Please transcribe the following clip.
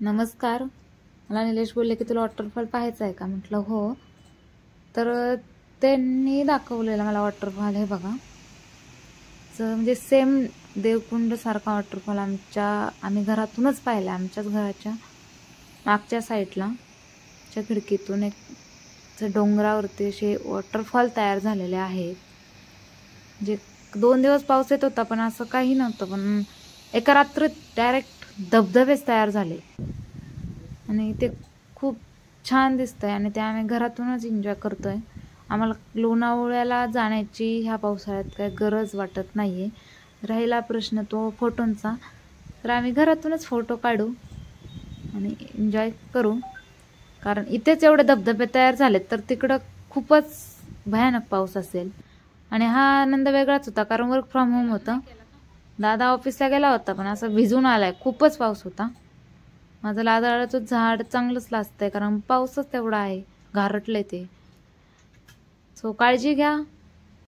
नमस्कार. मला निलेश बोलले की तुला वॉटरफॉल पाहायचा आहे का? म्हटलं हो. तर त्यांनी दाखवलेला मला वॉटरफॉल. हे बघा, म्हणजे सेम देवकुंड सारखा वॉटरफॉल आम्ही घरातूनच पाहिला. आमच्याच घराच्या मागच्या साईडला च्या खिडकीतून एक डोंगरावरती असे वॉटरफॉल तयार झालेले आहेत. म्हणजे 2 दिवस पाऊस येत होता पण असं काही नव्हतं, पण एका रात्रीत डायरेक्ट धबधबेच तयार झाले आणि ते खूप छान दिसतंय आणि ते आम्ही घरातूनच एन्जॉय करतोय. आम्हाला लोणावळ्याला जाण्याची ह्या पावसाळ्यात काही गरज वाटत नाहीये. राहिला प्रश्न तो फोटोंचा, तर आम्ही घरातूनच फोटो काढू आणि एन्जॉय करू. कारण इथेच एवढे धबधबे तयार झालेत तर तिकडं खूपच भयानक पाऊस असेल. आणि हा आनंद वेगळाच होता कारण वर्क फ्रॉम होम होतं. दादा ऑफिसला गेला होता पण असं भिजून आलाय, खूपच पाऊस होता. माझं लाजाळाचं झाड चांगलंच लाजतंय कारण पाऊसच तेवढा आहे, गारटलंय ते. सो काळजी घ्या.